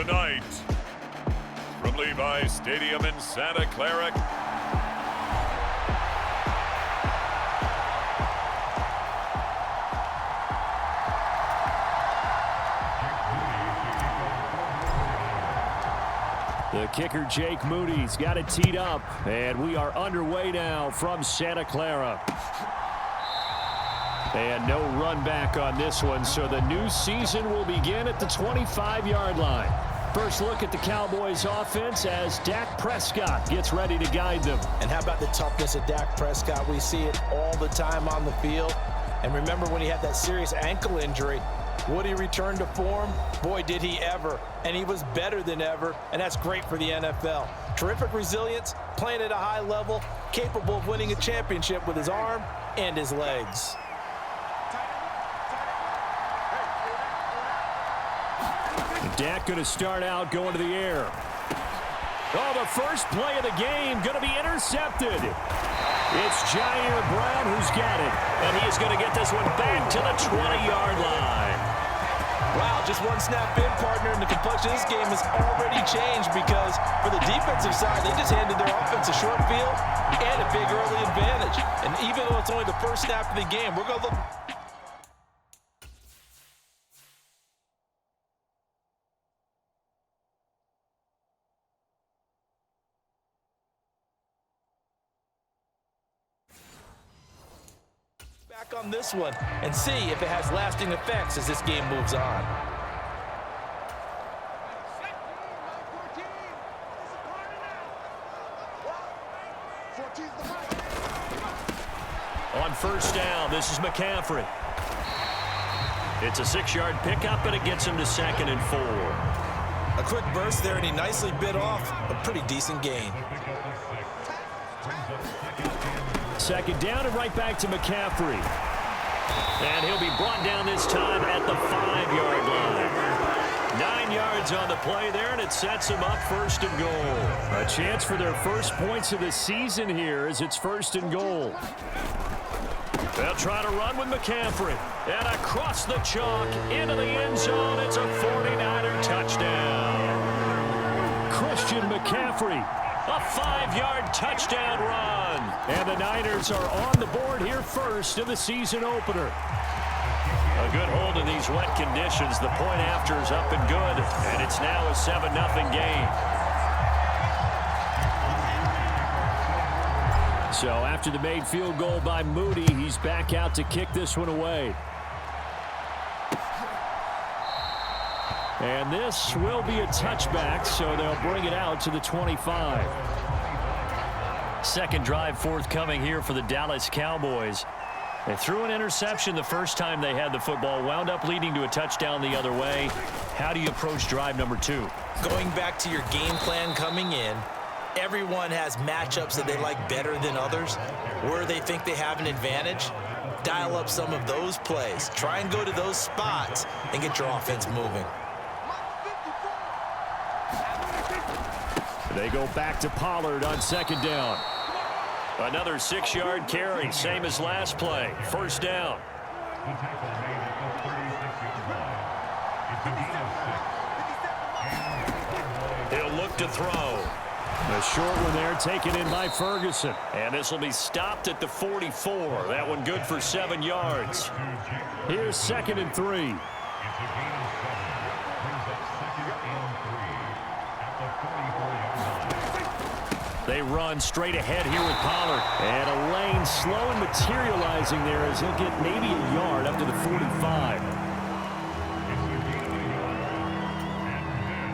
Tonight, from Levi's Stadium in Santa Clara, the kicker, Jake Moody's got it teed up, and we are underway now from Santa Clara. And no run back on this one, so the new season will begin at the 25-yard line. First look at the Cowboys offense as Dak Prescott gets ready to guide them. And how about the toughness of Dak Prescott? We see it all the time on the field. And remember when he had that serious ankle injury, would he return to form? Boy, did he ever. And he was better than ever, and that's great for the NFL. Terrific resilience, playing at a high level, capable of winning a championship with his arm and his legs. Dak going to start out going to the air. Oh, the first play of the game going to be intercepted. It's Jair Brown who's got it, and he's going to get this one back to the 20-yard line. Wow, just one snap in, partner, and the complexion of this game has already changed because for the defensive side, they just handed their offense a short field and a big early advantage. And even though it's only the first snap of the game, we're going to look... back on this one and see if it has lasting effects as this game moves on. On first down, this is McCaffrey. It's a 6-yard pickup, and it gets him to 2nd and 4. A quick burst there, and he nicely bit off a pretty decent gain. Second down and right back to McCaffrey. And he'll be brought down this time at the 5-yard line. 9 yards on the play there, and it sets him up 1st and goal. A chance for their first points of the season here as it's 1st and goal. They'll try to run with McCaffrey. And across the chalk into the end zone. It's a 49er touchdown. Christian McCaffrey. A 5-yard touchdown run. And the Niners are on the board here first in the season opener. A good hold in these wet conditions. The point after is up and good. And it's now a 7-0 game. So after the made field goal by Moody, he's back out to kick this one away. And this will be a touchback, so they'll bring it out to the 25. Second drive forthcoming here for the Dallas Cowboys. They threw an interception the first time they had the football, wound up leading to a touchdown the other way. How do you approach drive number 2? Going back to your game plan coming in, everyone has matchups that they like better than others, where they think they have an advantage. Dial up some of those plays. Try and go to those spots and get your offense moving. They go back to Pollard on second down. Another 6-yard carry, same as last play. First down. He'll look to throw. The short one there taken in by Ferguson. And this will be stopped at the 44. That one good for 7 yards. Here's 2nd and 3. They run straight ahead here with Pollard. And a lane slow and materializing there as he'll get maybe a yard up to the 45.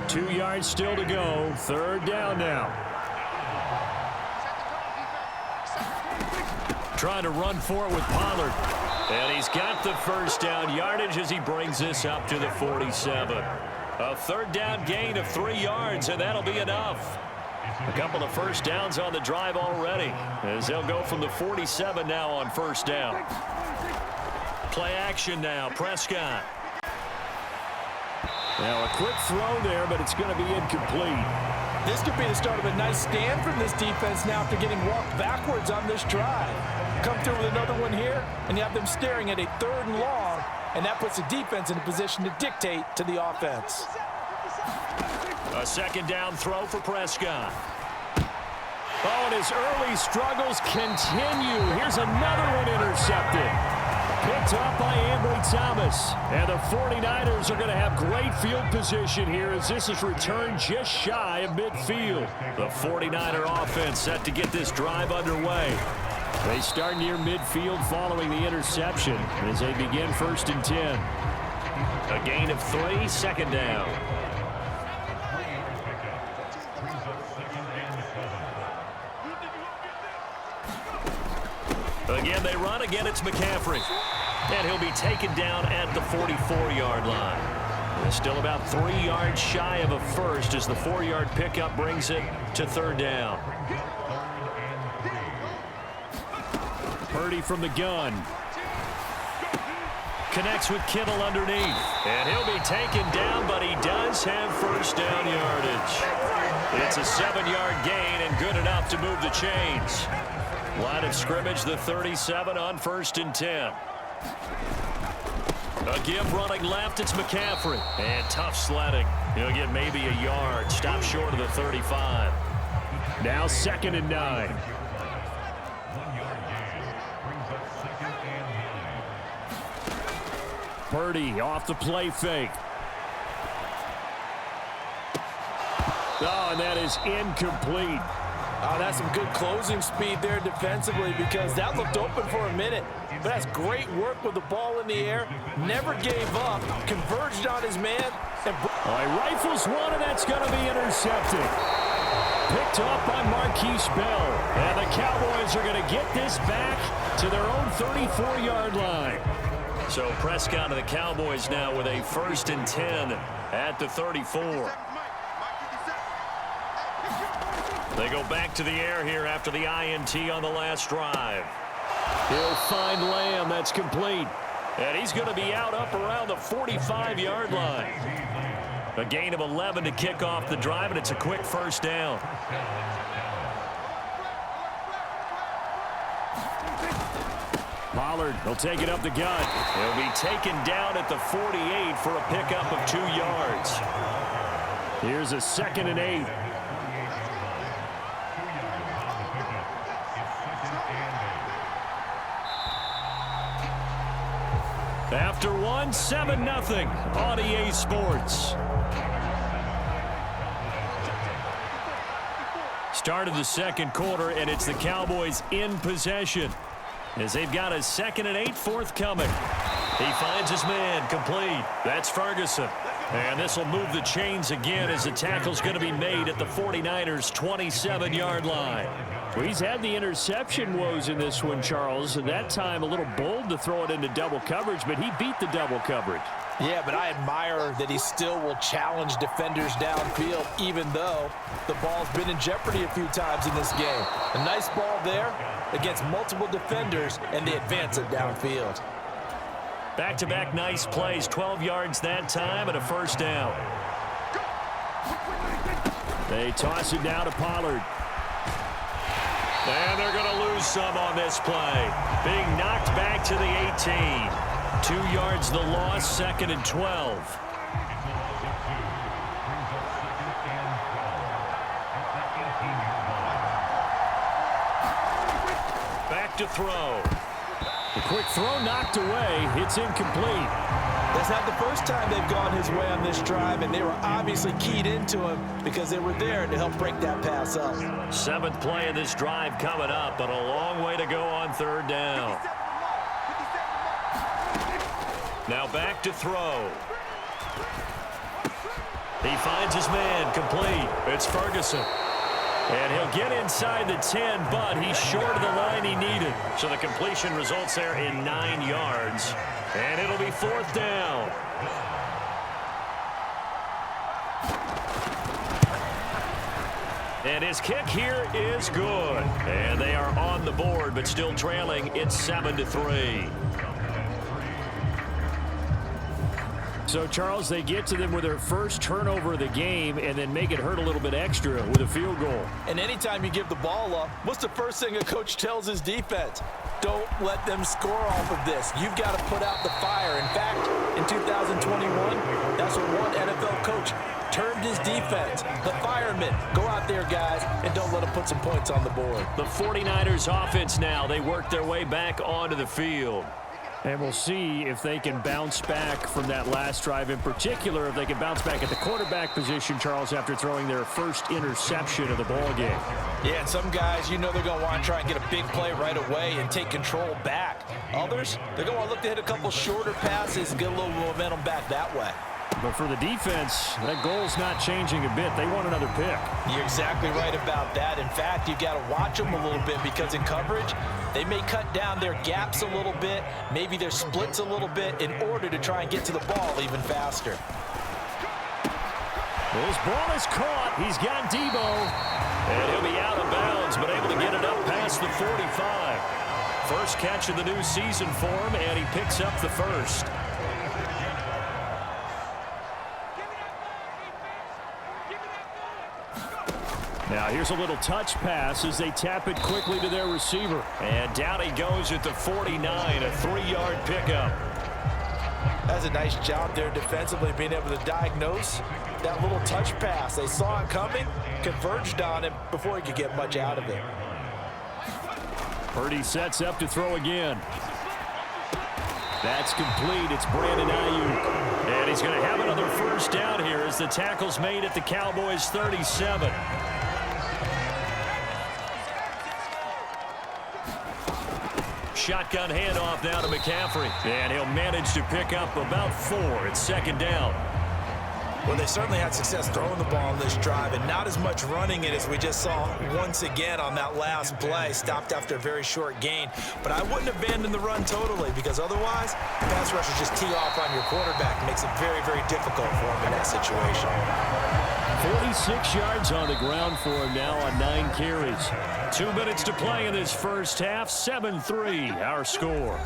2 yards still to go. Third down now. Trying to run for it with Pollard. And he's got the first down yardage as he brings this up to the 47. A third down gain of 3 yards, and that'll be enough. A couple of first downs on the drive already as they'll go from the 47 now on first down. Play action now, Prescott. Now a quick throw there, but it's going to be incomplete. This could be the start of a nice stand from this defense now after getting walked backwards on this drive. Come through with another one here, and you have them staring at a 3rd and long, and that puts the defense in a position to dictate to the offense. A second down throw for Prescott. Oh, and his early struggles continue. Here's another one intercepted. Picked up by Ambry Thomas. And the 49ers are going to have great field position here as this is returned just shy of midfield. The 49er offense set to get this drive underway. They start near midfield following the interception as they begin 1st and 10. A gain of 3, second down. Again, they run. Again, it's McCaffrey. And he'll be taken down at the 44-yard line. They're still about 3 yards shy of a first as the 4-yard pickup brings it to 3rd down. Purdy from the gun. Connects with Kittle underneath. And he'll be taken down, but he does have 1st down yardage. It's a 7-yard gain and good enough to move the chains. Line of scrimmage, the 37 on 1st and 10. A give running left, it's McCaffrey. And tough sledding. He'll get maybe a yard. Stop short of the 35. Now 2nd and 9. Purdy off the play fake. Oh, and that is incomplete. Oh, that's some good closing speed there defensively because that looked open for a minute. But that's great work with the ball in the air. Never gave up. Converged on his man. And all right, rifles one, and that's going to be intercepted. Picked up by Marquise Bell. And the Cowboys are going to get this back to their own 34-yard line. So Prescott and the Cowboys now with a 1st and 10 at the 34. They go back to the air here after the INT on the last drive. He'll find Lamb. That's complete. And he's going to be out up around the 45-yard line. A gain of 11 to kick off the drive, and it's a quick 1st down. Pollard will take it up the gut. He'll be taken down at the 48 for a pickup of 2 yards. Here's a 2nd and 8. After 1, 7-0 on EA Sports. Started the 2nd quarter, and it's the Cowboys in possession as they've got a 2nd and 8 forthcoming. He finds his man complete. That's Ferguson. And this will move the chains again as the tackle's going to be made at the 49ers' 27-yard line. Well, he's had the interception woes in this one, Charles. At that time, a little bold to throw it into double coverage, but he beat the double coverage. Yeah, but I admire that he still will challenge defenders downfield, even though the ball's been in jeopardy a few times in this game. A nice ball there against multiple defenders, and they advance it downfield. Back-to-back nice plays, 12 yards that time, and a 1st down. They toss it down to Pollard. And they're going to lose some on this play. Being knocked back to the 18. 2 yards the loss, 2nd and 12. Back to throw. The quick throw knocked away. It's incomplete. That's not the first time they've gone his way on this drive, and they were obviously keyed into him because they were there to help break that pass up. 7th play of this drive coming up, but a long way to go on 3rd down. Now back to throw. He finds his man complete. It's Ferguson. And he'll get inside the 10, but he's short of the line he needed. So the completion results there in 9 yards. And it'll be 4th down. And his kick here is good. And they are on the board, but still trailing. It's 7-3. So, Charles, they get to them with their first turnover of the game and then make it hurt a little bit extra with a field goal. And anytime you give the ball up, what's the first thing a coach tells his defense? Don't let them score off of this. You've got to put out the fire. In fact, in 2021, that's what one NFL coach turned defense, the firemen. Go out there, guys, and don't let them put some points on the board. The 49ers offense now. They work their way back onto the field. And we'll see if they can bounce back from that last drive, in particular, if they can bounce back at the quarterback position, Charles, after throwing their first interception of the ball game. Yeah, and some guys, you know they're going to want to try and get a big play right away and take control back. Others, they're going to look to hit a couple shorter passes and get a little momentum back that way. But for the defense, that goal's not changing a bit. They want another pick. You're exactly right about that. In fact, you've got to watch them a little bit because in coverage, they may cut down their gaps a little bit, maybe their splits a little bit in order to try and get to the ball even faster. This ball is caught. He's got Debo. And he'll be out of bounds, but able to get it up past the 45. First catch of the new season for him, and he picks up the first. Now here's a little touch pass as they tap it quickly to their receiver. And down he goes at the 49, a 3-yard pickup. That's a nice job there defensively, being able to diagnose that little touch pass. They saw it coming, converged on him before he could get much out of it. Purdy sets up to throw again. That's complete. It's Brandon Ayuk. And he's going to have another first down here as the tackle's made at the Cowboys' 37. Shotgun handoff now to McCaffrey. And he'll manage to pick up about 4. It's second down. Well, they certainly had success throwing the ball on this drive and not as much running it as we just saw once again on that last play. Stopped after a very short gain. But I wouldn't abandon the run totally because otherwise, pass rushers just tee off on your quarterback. It makes it very, very difficult for him in that situation. 46 yards on the ground for him now on 9 carries. 2 minutes to play in this first half. 7-3 our score.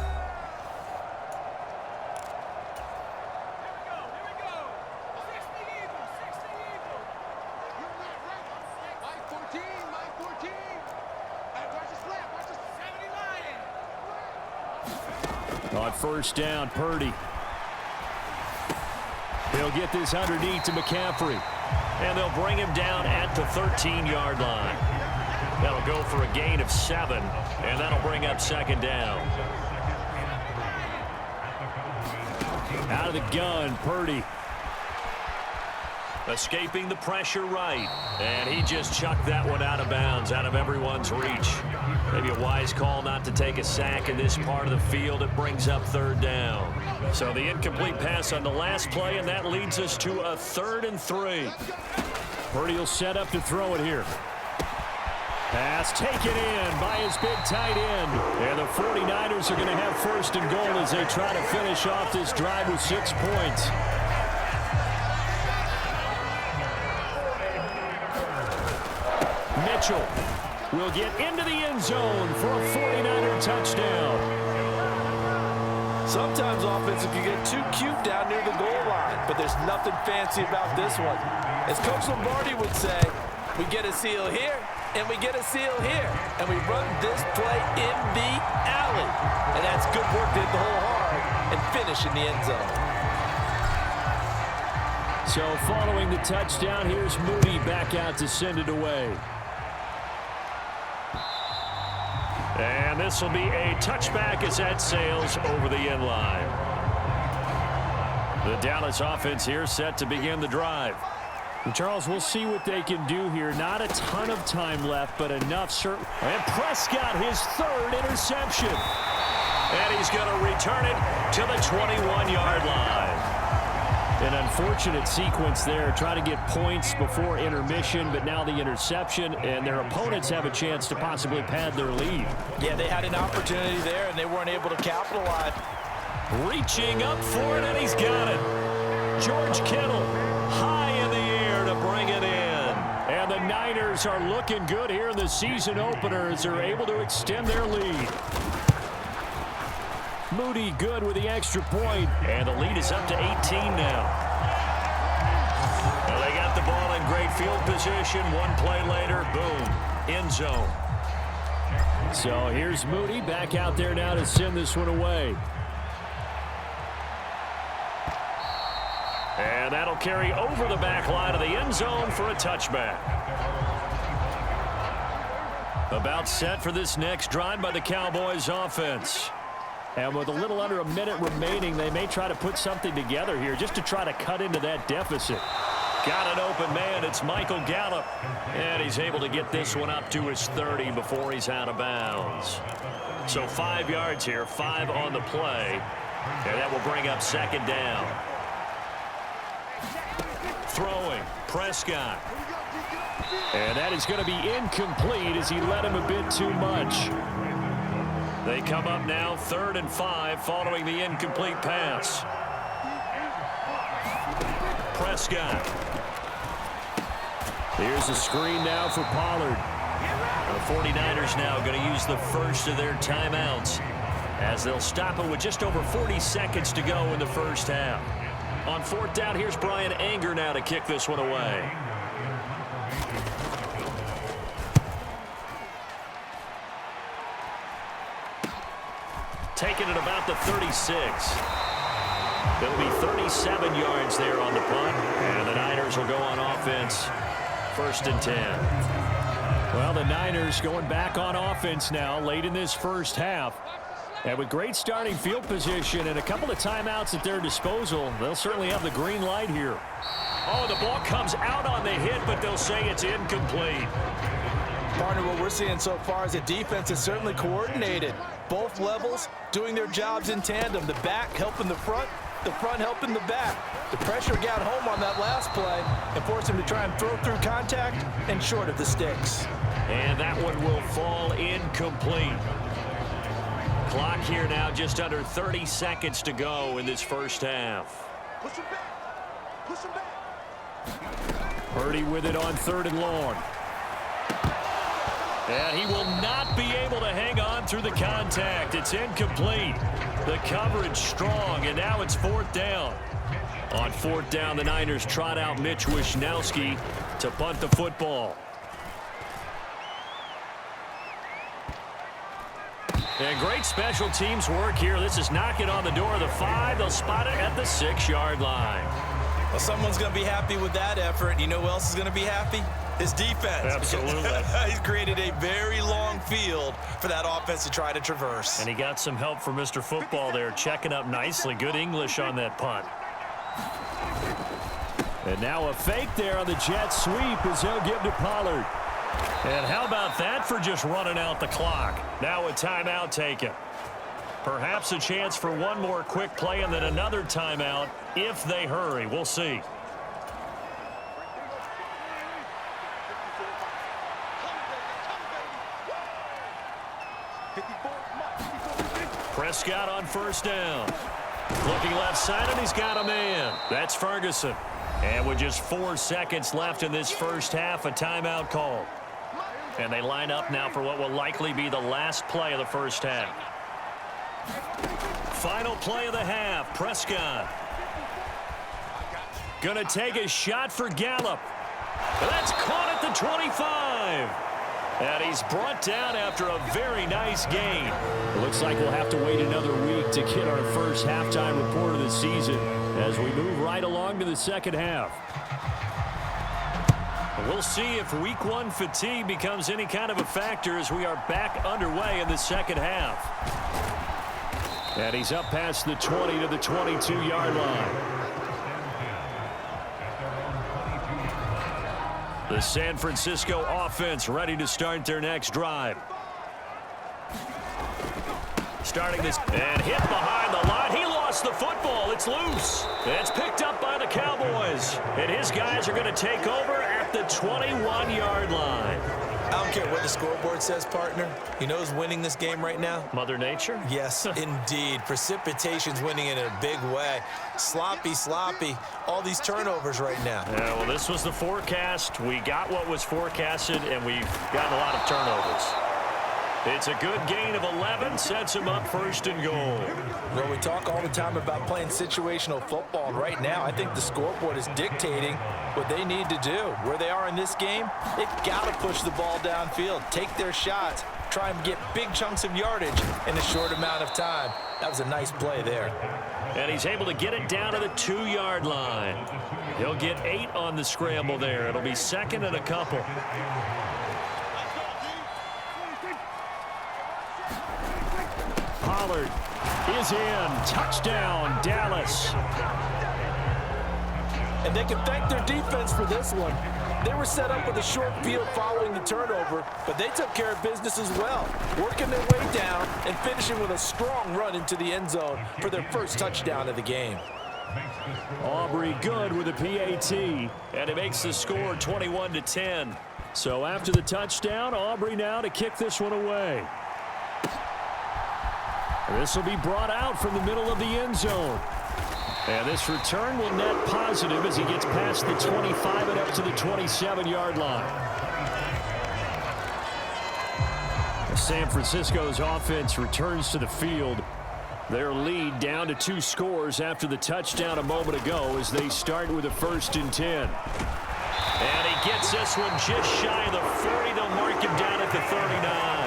On first down, Purdy. He'll get this underneath to McCaffrey. And they'll bring him down at the 13-yard line. That'll go for a gain of 7, and that'll bring up second down. Out of the gun, Purdy. Escaping the pressure right. And he just chucked that one out of bounds, out of everyone's reach. Maybe a wise call not to take a sack in this part of the field. It brings up third down. So the incomplete pass on the last play, and that leads us to a 3rd and 3. Purdy will set up to throw it here. Pass taken in by his big tight end. And the 49ers are going to have first and goal as they try to finish off this drive with 6 points. Mitchell will get into the end zone for a 49er touchdown. Sometimes offenses can get too cute down near the goal line, but there's nothing fancy about this one. As Coach Lombardi would say, we get a seal here, and we get a seal here, and we run this play in the alley. And that's good work to hit the hole hard and finish in the end zone. So following the touchdown, here's Moody back out to send it away. And this will be a touchback as that sails over the end line. The Dallas offense here set to begin the drive. Charles, we'll see what they can do here. Not a ton of time left, but enough certainly. And Prescott, his 3rd interception. And he's going to return it to the 21-yard line. An unfortunate sequence there, trying to get points before intermission, but now the interception, and their opponents have a chance to possibly pad their lead. Yeah, they had an opportunity there, and they weren't able to capitalize. Reaching up for it, and he's got it. George Kittle, high in the air to bring it in. And the Niners are looking good here in the season opener as they're able to extend their lead. Moody good with the extra point, and the lead is up to 18 now. Well, they got the ball in great field position. One play later, boom, end zone. So here's Moody back out there now to send this one away. And And that'll carry over the back line of the end zone for a touchback. About set for this next drive by the Cowboys offense. And with a little under a minute remaining, they may try to put something together here just to try to cut into that deficit. Got an open man. It's Michael Gallup. And he's able to get this one up to his 30 before he's out of bounds. So 5 yards here, 5 on the play. And that will bring up second down. Throwing, Prescott. And that is going to be incomplete as he led him a bit too much. They come up now 3rd and 5 following the incomplete pass. Prescott. Here's the screen now for Pollard. The 49ers now going to use the first of their timeouts as they'll stop it with just over 40 seconds to go in the first half. On 4th down, here's Brian Anger now to kick this one away. Taking it about the 36. It'll be 37 yards there on the punt, and the Niners will go on offense 1st and 10. Well, the Niners going back on offense now late in this first half. And with great starting field position and a couple of timeouts at their disposal, they'll certainly have the green light here. Oh, the ball comes out on the hit, but they'll say it's incomplete. Partner, what we're seeing so far is the defense is certainly coordinated. Both levels doing their jobs in tandem. The back helping the front helping the back. The pressure got home on that last play and forced him to try and throw through contact and short of the sticks. And that one will fall incomplete. Clock here now just under 30 seconds to go in this first half. Push him back. Push him back. Purdy with it on 3rd and long. And he will not be able to hang on through the contact. It's incomplete. The coverage strong, and now it's 4th down. On 4th down, the Niners trot out Mitch Wishnowsky to punt the football. And great special teams work here. This is knocking on the door of the 5. They'll spot it at the 6-yard line. Well, someone's going to be happy with that effort. You know who else is going to be happy? His defense. Absolutely. He's created a very long field for that offense to try to traverse. And he got some help from Mr. Football there, checking up nicely. Good English on that punt. And now a fake there on the jet sweep as he'll give to Pollard. And how about that for just running out the clock? Now a timeout taken. Perhaps a chance for one more quick play and then another timeout if they hurry. We'll see. Prescott on 1st down. Looking left side, and he's got a man. That's Ferguson. And with just 4 seconds left in this first half, a timeout call. And they line up now for what will likely be the last play of the first half. Final play of the half, Prescott. Gonna take a shot for Gallup. That's caught at the 25. And he's brought down after a very nice gain. It looks like we'll have to wait another week to get our first halftime report of the season as we move right along to the second half. We'll see if week 1 fatigue becomes any kind of a factor as we are back underway in the second half. And he's up past the 20 to the 22-yard line. The San Francisco offense ready to start their next drive. Starting this and hit behind the line. He lost the football. It's loose. It's picked up by the Cowboys. And his guys are going to take over at the 21-yard line. I don't care what the scoreboard says, partner. You know who's winning this game right now? Mother Nature? Yes, indeed. Precipitation's winning in a big way. Sloppy. All these turnovers right now. Yeah, well, this was the forecast. We got what was forecasted, and we've gotten a lot of turnovers. It's a good gain of 11, sets him up 1st and goal. Well, we talk all the time about playing situational football, and right now I think the scoreboard is dictating what they need to do. Where they are in this game, they've got to push the ball downfield, take their shots, try and get big chunks of yardage in a short amount of time. That was a nice play there. And he's able to get it down to the 2-yard line. He'll get 8 on the scramble there. It'll be 2nd and a couple. Pollard is in. Touchdown, Dallas. And they can thank their defense for this one. They were set up with a short field following the turnover, but they took care of business as well, working their way down and finishing with a strong run into the end zone for their first touchdown of the game. Aubrey good with a PAT, and it makes the score 21-10. So after the touchdown, Aubrey now to kick this one away. This will be brought out from the middle of the end zone. And this return will net positive as he gets past the 25 and up to the 27-yard line. San Francisco's offense returns to the field. Their lead down to 2 scores after the touchdown a moment ago as they start with a 1st and 10. And he gets this one just shy of the 40. They'll mark him down at the 39.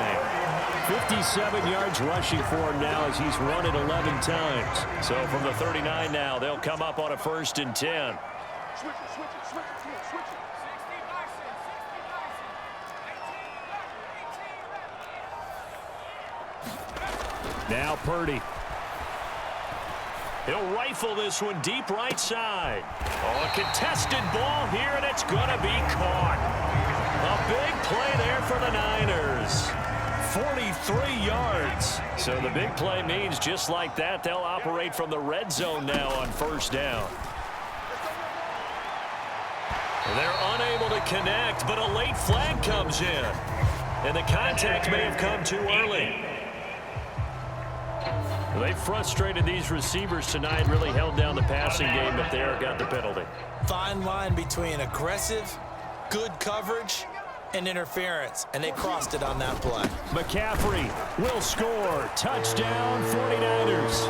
57 yards rushing for him now as he's run it 11 times. So from the 39 now, they'll come up on a 1st and 10. Switch it. Now Purdy. He'll rifle this one deep right side. Oh, a contested ball here, and it's going to be caught. A big play there for the Niners. 43 yards. So the big play means just like that, they'll operate from the red zone now on 1st down. They're unable to connect, but a late flag comes in. And the contact may have come too early. They frustrated these receivers tonight, really held down the passing game, but there got the penalty. Fine line between aggressive, good coverage, and interference, and they crossed it on that play. McCaffrey will score. Touchdown, 49ers.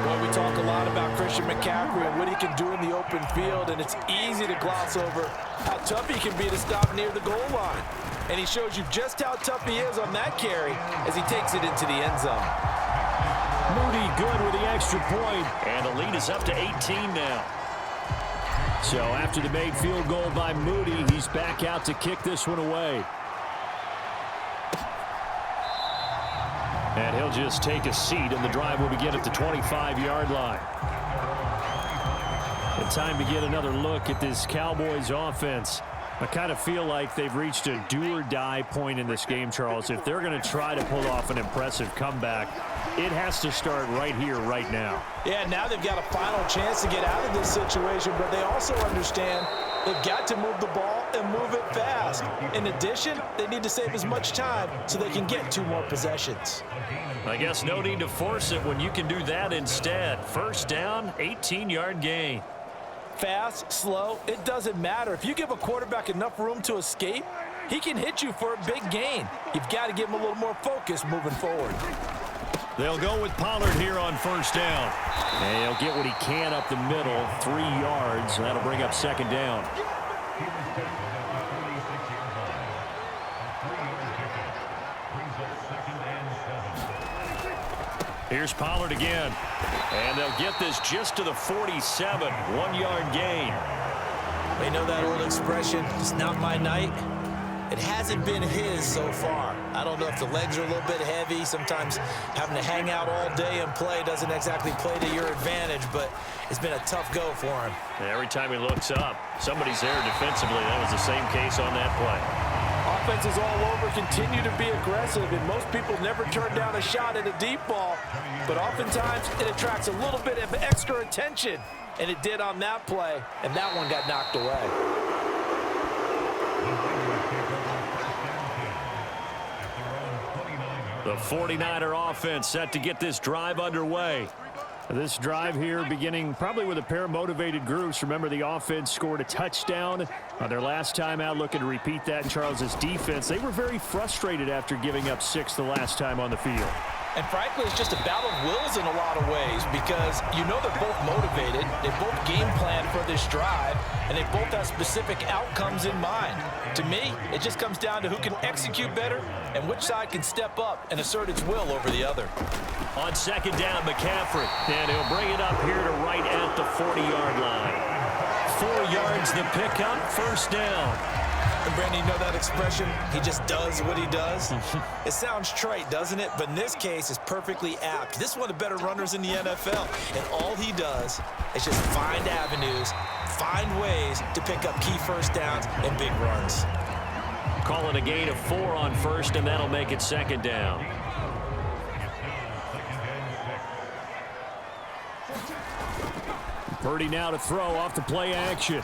Well, we talk a lot about Christian McCaffrey and what he can do in the open field, and it's easy to gloss over how tough he can be to stop near the goal line. And he shows you just how tough he is on that carry as he takes it into the end zone. Moody good with the extra point, and the lead is up to 18 now. So after the made field goal by Moody, he's back out to kick this one away. And he'll just take a seat, and the drive will begin at the 25-yard line. And time to get another look at this Cowboys offense. I kind of feel like they've reached a do-or-die point in this game, Charles. If they're going to try to pull off an impressive comeback, it has to start right here, right now. Yeah, now they've got a final chance to get out of this situation, but they also understand they've got to move the ball and move it fast. In addition, they need to save as much time so they can get 2 more possessions. I guess no need to force it when you can do that instead. 1st down, 18-yard gain. Fast, slow, it doesn't matter. If you give a quarterback enough room to escape, he can hit you for a big gain. You've got to give him a little more focus moving forward. They'll go with Pollard here on 1st down. And he'll get what he can up the middle, 3 yards. That'll bring up 2nd down. Here's Pollard again. And they'll get this just to the 47, 1-yard gain. You know that old expression, it's not my night? It hasn't been his so far. I don't know if the legs are a little bit heavy. Sometimes having to hang out all day and play doesn't exactly play to your advantage, but it's been a tough go for him. And every time he looks up, somebody's there defensively. That was the same case on that play. Offenses all over continue to be aggressive, and most people never turn down a shot at a deep ball. But oftentimes, it attracts a little bit of extra attention, and it did on that play, and that one got knocked away. The 49er offense set to get this drive underway. This drive here beginning probably with a pair of motivated groups. Remember, the offense scored a touchdown on their last time out, looking to repeat that in Charles's defense. They were very frustrated after giving up 6 the last time on the field. And frankly, it's just a battle of wills in a lot of ways because you know they're both motivated, they both game plan for this drive, and they both have specific outcomes in mind. To me, it just comes down to who can execute better and which side can step up and assert its will over the other. On second down, McCaffrey, and he'll bring it up here to right at the 40-yard line. 4 yards the pickup, first down. And Brandon, you know that expression? He just does what he does. It sounds trite, doesn't it? But in this case, it's perfectly apt. This is one of the better runners in the NFL. And all he does is just find avenues, find ways to pick up key first downs and big runs. Call it a gain of 4 on first, and that'll make it second down. Purdy now to throw off the play action.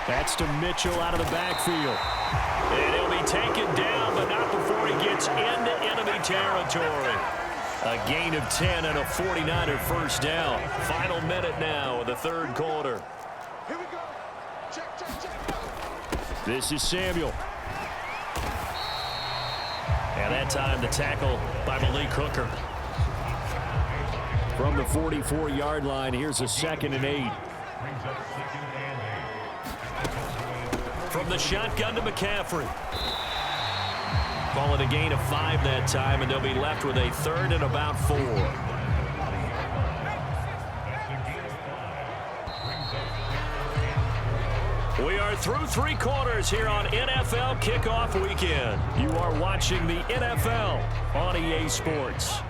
That's to Mitchell out of the backfield. And he'll be taken down, but not before he gets into enemy territory. A gain of 10 and a 49er first down. Final minute now of the third quarter. Here we go. Check, check, check. This is Samuel. And that time the tackle by Malik Hooker. From the 44-yard line, here's a 2nd and 8. From the shotgun to McCaffrey. Call it a gain of 5 that time, and they'll be left with a 3rd and about 4. We are through 3 quarters here on NFL Kickoff Weekend. You are watching the NFL on EA Sports.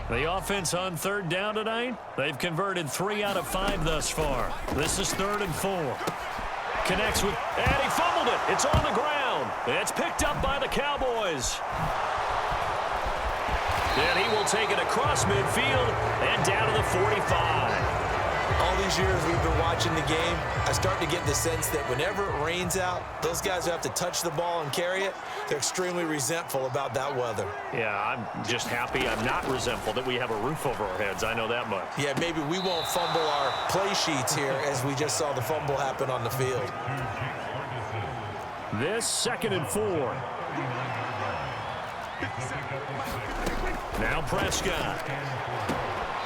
The offense on 3rd down tonight, they've converted 3 out of 5 thus far. This is 3rd and 4. Connects with, and he fumbled it. It's on the ground. It's picked up by the Cowboys. And he will take it across midfield and down to the 45. All these years we've been watching the game, I start to get the sense that whenever it rains out, those guys who have to touch the ball and carry it, they're extremely resentful about that weather. Yeah, I'm just happy I'm not resentful that we have a roof over our heads. I know that much. Yeah, maybe we won't fumble our play sheets here as we just saw the fumble happen on the field. This 2nd and 4. Now Prescott.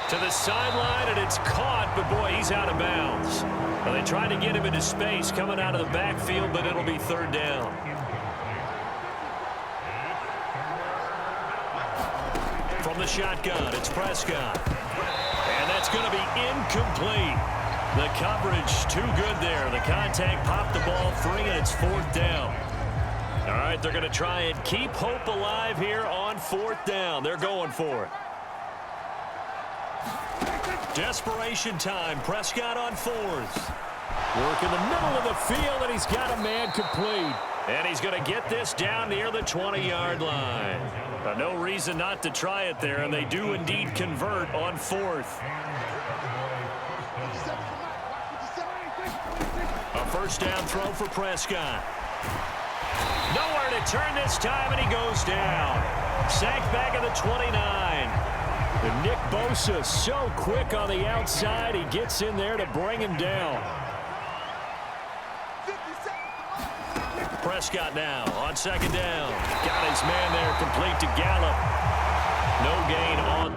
To the sideline, and it's caught, but boy, he's out of bounds. Well, they tried to get him into space coming out of the backfield, but it'll be 3rd down. From the shotgun, it's Prescott. And that's going to be incomplete. The coverage too good there. The contact popped the ball free, and it's 4th down. All right, they're going to try and keep hope alive here on 4th down. They're going for it. Desperation time. Prescott on 4th. Work in the middle of the field, and he's got a man complete. And he's going to get this down near the 20-yard line. No reason not to try it there, and they do indeed convert on 4th. A first down throw for Prescott. Nowhere to turn this time, and he goes down. Sacked back at the 29. And Nick Bosa so quick on the outside, he gets in there to bring him down. Prescott now on 2nd down. Got his man there, complete to Gallup. No gain on.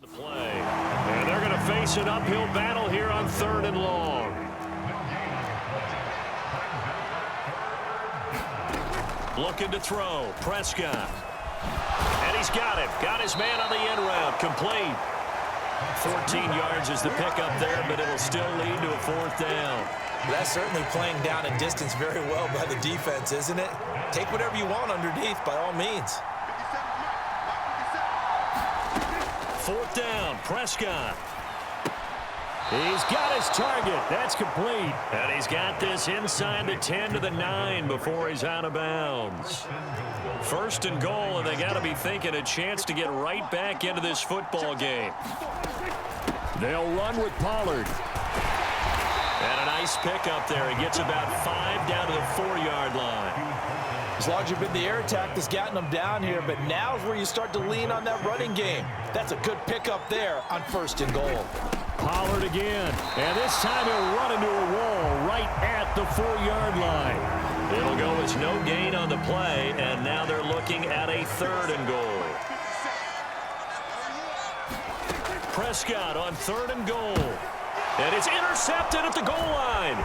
The play. And they're going to face an uphill battle here on 3rd and long. Looking to throw. Prescott. And he's got it. Got his man on the end route. Complete. 14 yards is the pickup there, but it'll still lead to a 4th down. That's certainly playing down and distance very well by the defense, isn't it? Take whatever you want underneath by all means. 4th down. Prescott. He's got his target. That's complete. And he's got this inside the 10 to the 9 before he's out of bounds. 1st and goal, and they got to be thinking a chance to get right back into this football game. They'll run with Pollard. And a nice pickup there. He gets about 5 down to the 4-yard line. As long as you've been the air attack that's gotten them down here, but now's where you start to lean on that running game. That's a good pickup there on 1st and goal. Pollard again. And this time he'll run into a wall right at the 4-yard line. It'll go as no gain on the play, and now they're looking at a 3rd and goal. Prescott on 3rd and goal. And it's intercepted at the goal line.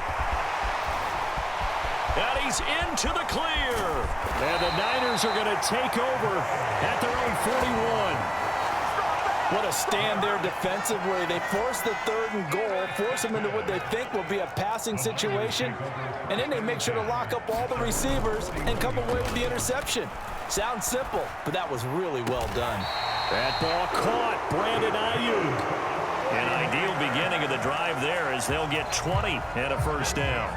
And he's into the clear. And the Niners are going to take over at their own 41. What a stand there defensively. They force the 3rd and goal, force them into what they think will be a passing situation, and then they make sure to lock up all the receivers and come away with the interception. Sounds simple, but that was really well done. That ball caught. Brandon Ayuk. An ideal beginning of the drive there as they'll get 20 and a 1st down.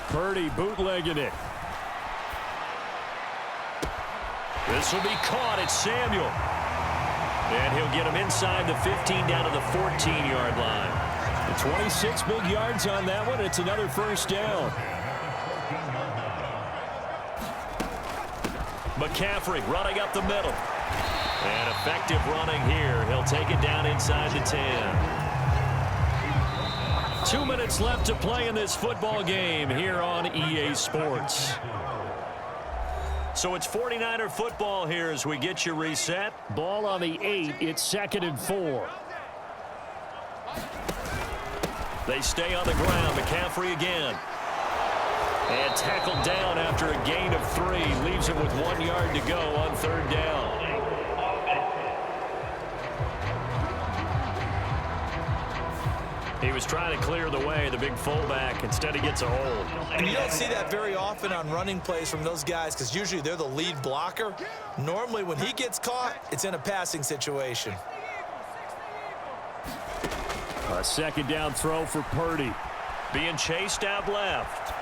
Purdy bootlegging it. This will be caught. It's Samuel. And he'll get him inside the 15 down to the 14-yard line. 26 big yards on that one. It's another 1st down. McCaffrey running up the middle. And effective running here. He'll take it down inside the 10. 2 minutes left to play in this football game here on EA Sports. So it's 49er football here as we get you reset. Ball on the 8. It's 2nd and 4. They stay on the ground. McCaffrey again. And tackled down after a gain of 3. Leaves him with 1 yard to go on 3rd down. He was trying to clear the way, the big fullback. Instead, he gets a hold. And you don't see that very often on running plays from those guys because usually they're the lead blocker. Normally, when he gets caught, it's in a passing situation. A 2nd down throw for Purdy. Being chased out left.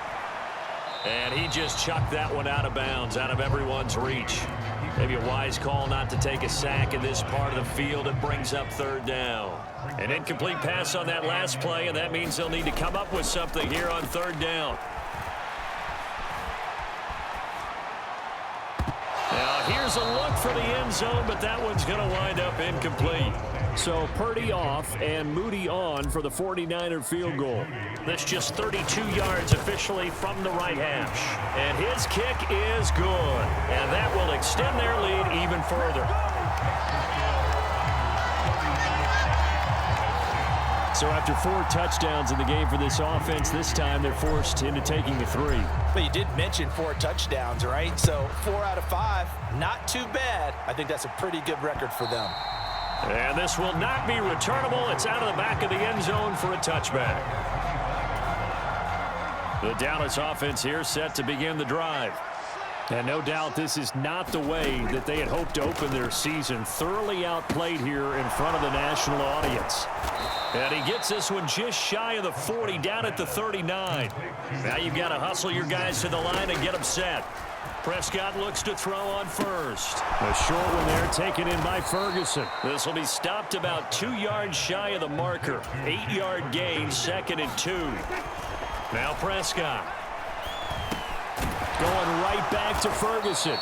And he just chucked that one out of bounds, out of everyone's reach. Maybe a wise call not to take a sack in this part of the field. It brings up 3rd down. An incomplete pass on that last play, and that means they'll need to come up with something here on 3rd down. Now here's a look for the end zone, but that one's going to wind up incomplete. So Purdy off and Moody on for the 49er field goal. That's just 32 yards officially from the right hash. And his kick is good. And that will extend their lead even further. So after 4 touchdowns in the game for this offense, this time they're forced into taking the 3. But you did mention 4 touchdowns, right? So 4 out of 5, not too bad. I think that's a pretty good record for them. And this will not be returnable. It's out of the back of the end zone for a touchback. The Dallas offense here set to begin the drive. And no doubt this is not the way that they had hoped to open their season. Thoroughly outplayed here in front of the national audience. And he gets this one just shy of the 40, down at the 39. Now you've got to hustle your guys to the line and get them set. Prescott looks to throw on first. A short one there taken in by Ferguson. This will be stopped about 2 yards shy of the marker. 8-yard gain, 2nd and 2. Now Prescott. Going right back to Ferguson.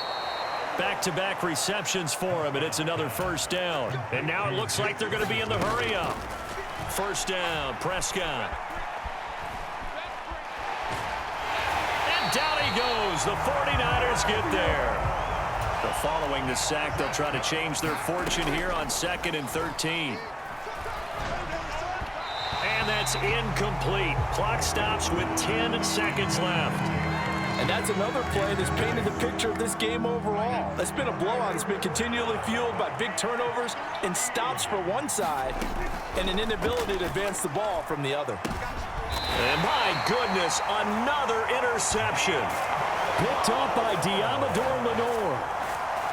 Back-to-back receptions for him, and it's another 1st down. And now it looks like they're going to be in the hurry-up. 1st down, Prescott. And down he goes. The 49ers get there. So following the sack, they'll try to change their fortune here on 2nd and 13. And that's incomplete. Clock stops with 10 seconds left. And that's another play that's painted the picture of this game overall. It's been a blowout. It's been continually fueled by big turnovers and stops for one side and an inability to advance the ball from the other. And my goodness, another interception. Picked off by Diamador Lenore.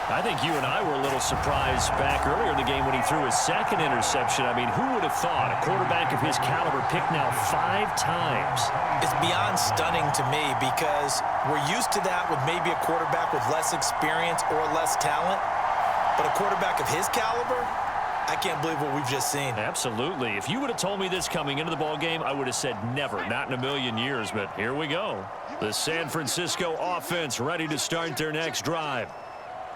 I think you and I were a little surprised back earlier in the game when he threw his 2nd interception. I mean, who would have thought a quarterback of his caliber picked now 5 times? It's beyond stunning to me because we're used to that with maybe a quarterback with less experience or less talent. But a quarterback of his caliber, I can't believe what we've just seen. Absolutely. If you would have told me this coming into the ballgame, I would have said never, not in a million years. But here we go. The San Francisco offense ready to start their next drive.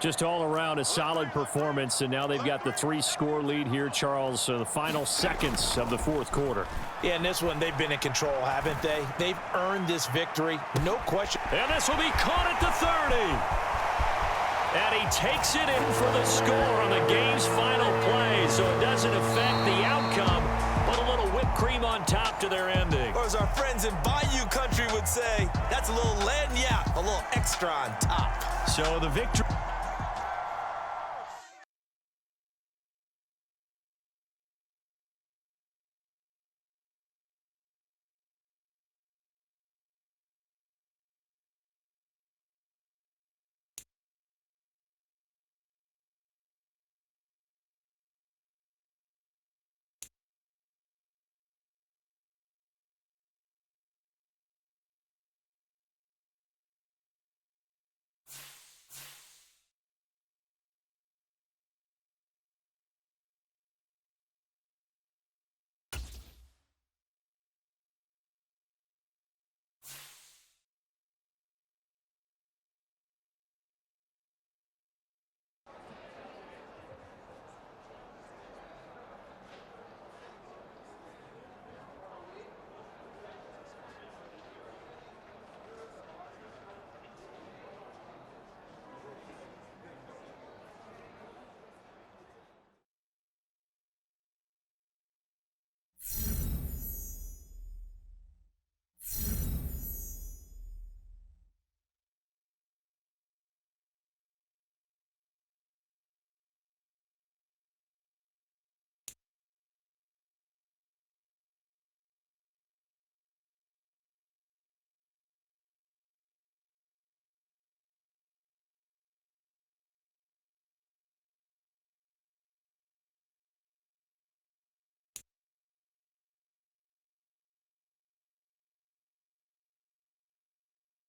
Just all around a solid performance, and now they've got the 3-score lead here, Charles. So the final seconds of the fourth quarter. Yeah, in this one, they've been in control, haven't they? They've earned this victory, no question. And this will be caught at the 30. And he takes it in for the score on the game's final play, so it doesn't affect the outcome, but a little whipped cream on top to their ending. Or as our friends in Bayou Country would say, that's a little lagniappe, a little extra on top. So the victory...